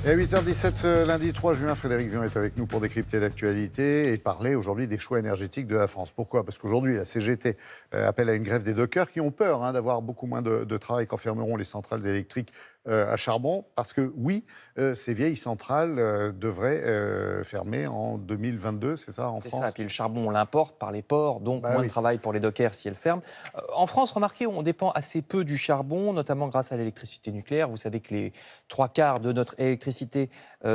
Et à 8h17 ce lundi 3 juin, Frédéric Vion est avec nous pour décrypter l'actualité et parler aujourd'hui des choix énergétiques de la France. Pourquoi ? Parce qu'aujourd'hui, la CGT appelle à une grève des dockers qui ont peur d'avoir beaucoup moins de travail qu'enfermeront les centrales électriques à charbon. Parce que oui, ces vieilles centrales devraient fermer en 2022, c'est ça, en France ? C'est ça, et puis le charbon, on l'importe par les ports, donc moins de travail pour les dockers si elles ferment. En France, remarquez, on dépend assez peu du charbon, notamment grâce à l'électricité nucléaire. Vous savez que les 3/4 de notre électricité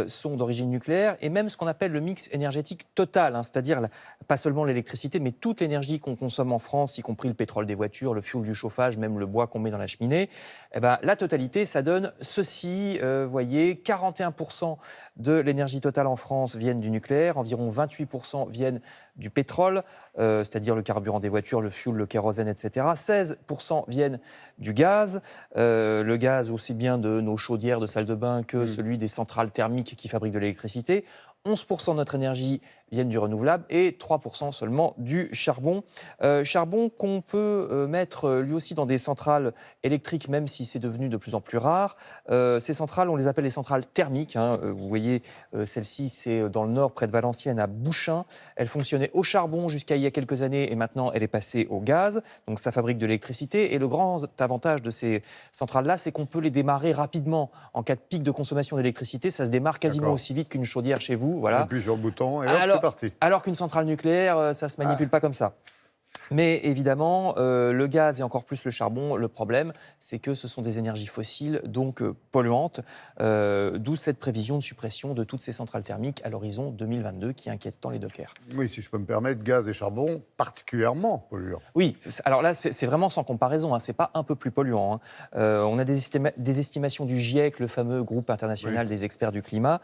sont d'origine nucléaire, et même ce qu'on appelle le mix énergétique total, c'est-à-dire pas seulement l'électricité, mais toute l'énergie qu'on consomme en France, y compris le pétrole des voitures, le fioul du chauffage, même le bois qu'on met dans la cheminée, la totalité, ça donne ceci, voyez, 41% de l'énergie totale en France viennent du nucléaire, environ 28% viennent du pétrole, c'est-à-dire le carburant des voitures, le fioul, le kérosène, etc. 16% viennent du gaz, le gaz aussi bien de nos chaudières de salle de bain que celui des centrales thermiques qui fabriquent de l'électricité. 11% de notre énergie viennent du renouvelable et 3% seulement du charbon. Charbon qu'on peut mettre lui aussi dans des centrales électriques, même si c'est devenu de plus en plus rare. Ces centrales, on les appelle les centrales thermiques. Vous voyez, celle-ci, c'est dans le nord, près de Valenciennes, à Bouchain. Elle fonctionnait au charbon jusqu'à il y a quelques années et maintenant elle est passée au gaz. Donc ça fabrique de l'électricité. Et le grand avantage de ces centrales-là, c'est qu'on peut les démarrer rapidement. En cas de pic de consommation d'électricité, ça se démarre quasiment aussi vite qu'une chaudière chez vous. Voilà. On appuie sur le bouton et hop, c'est parti. Alors qu'une centrale nucléaire, ça ne se manipule pas comme ça. Mais évidemment, le gaz et encore plus le charbon, le problème, c'est que ce sont des énergies fossiles, donc polluantes, d'où cette prévision de suppression de toutes ces centrales thermiques à l'horizon 2022 qui inquiète tant les dockers. Oui, si je peux me permettre, gaz et charbon particulièrement polluants. Oui, alors là, c'est vraiment sans comparaison, c'est pas un peu plus polluant. On a des estimations du GIEC, le fameux groupe international des experts du climat.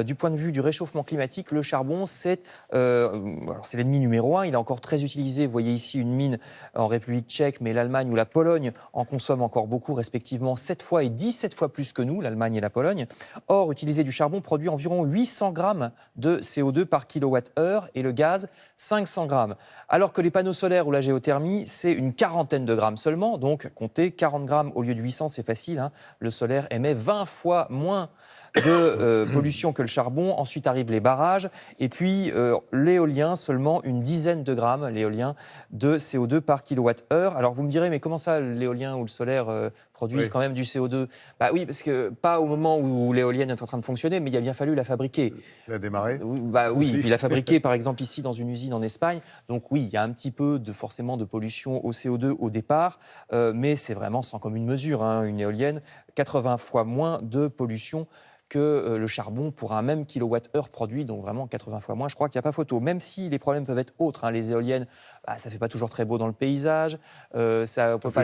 Du point de vue du réchauffement climatique, le charbon, c'est l'ennemi numéro 1. Il est encore très utilisé, vous voyez ici une mine en République tchèque, mais l'Allemagne ou la Pologne en consomment encore beaucoup, respectivement 7 fois et 17 fois plus que nous, l'Allemagne et la Pologne. Or, utiliser du charbon produit environ 800 grammes de CO2 par kilowattheure et le gaz, 500 grammes. Alors que les panneaux solaires ou la géothermie, c'est une quarantaine de grammes seulement. Donc, comptez 40 grammes au lieu de 800, c'est facile. Le solaire émet 20 fois moins de pollution que le charbon. Ensuite arrivent les barrages. Et puis, l'éolien, seulement une dizaine de grammes, l'éolien, de CO2 par kilowattheure. Alors, vous me direz, mais comment ça, l'éolien ou le solaire produisent quand même du CO2 ? Oui, parce que pas au moment où l'éolienne est en train de fonctionner, mais il a bien fallu la fabriquer. La démarrer ? Oui, et puis la fabriquer, par exemple, ici, dans une usine en Espagne. Donc oui, il y a un petit peu forcément de pollution au CO2 au départ, mais c'est vraiment sans commune mesure. Une éolienne, 80 fois moins de pollution que le charbon pour un même kilowattheure produit, donc vraiment 80 fois moins. Je crois qu'il n'y a pas photo. Même si les problèmes peuvent être autres, les éoliennes, ça ne fait pas toujours très beau dans le paysage. On ne peut pas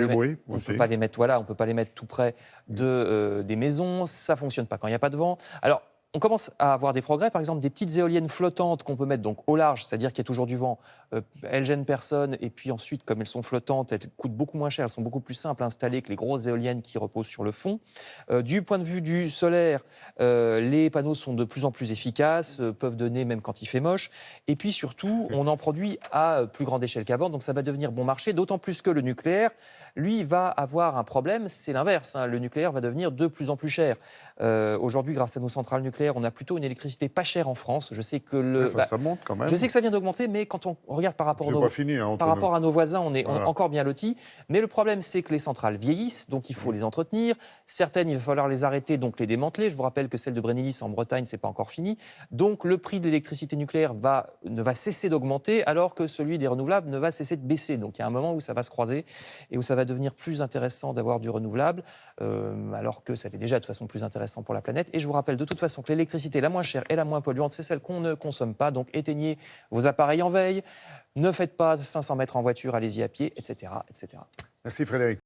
les mettre tout près des maisons. Ça ne fonctionne pas quand il n'y a pas de vent. Alors, on commence à avoir des progrès, par exemple des petites éoliennes flottantes qu'on peut mettre donc au large, c'est-à-dire qu'il y a toujours du vent. Elles gênent personne, et puis ensuite, comme elles sont flottantes, elles coûtent beaucoup moins cher, elles sont beaucoup plus simples à installer que les grosses éoliennes qui reposent sur le fond. Du point de vue du solaire, les panneaux sont de plus en plus efficaces, peuvent donner même quand il fait moche. Et puis surtout, on en produit à plus grande échelle qu'avant, donc ça va devenir bon marché, d'autant plus que le nucléaire, lui, va avoir un problème, c'est l'inverse. Le nucléaire va devenir de plus en plus cher. Aujourd'hui, grâce à nos centrales nucléaires, on a plutôt une électricité pas chère en France. Je sais que ça monte quand même. Je sais que ça vient d'augmenter, mais quand on regarde par rapport à nos voisins, on est encore bien lotis. Mais le problème, c'est que les centrales vieillissent, donc il faut les entretenir. Certaines, il va falloir les arrêter, donc les démanteler. Je vous rappelle que celle de Brennilis en Bretagne, c'est pas encore fini. Donc le prix de l'électricité nucléaire ne va cesser d'augmenter, alors que celui des renouvelables ne va cesser de baisser. Donc il y a un moment où ça va se croiser et où ça va devenir plus intéressant d'avoir du renouvelable, alors que ça l'est déjà de toute façon plus intéressant pour la planète. Et je vous rappelle de toute façon que l'électricité la moins chère et la moins polluante, c'est celle qu'on ne consomme pas. Donc éteignez vos appareils en veille, ne faites pas 500 mètres en voiture, allez-y à pied, etc., etc. Merci Frédéric.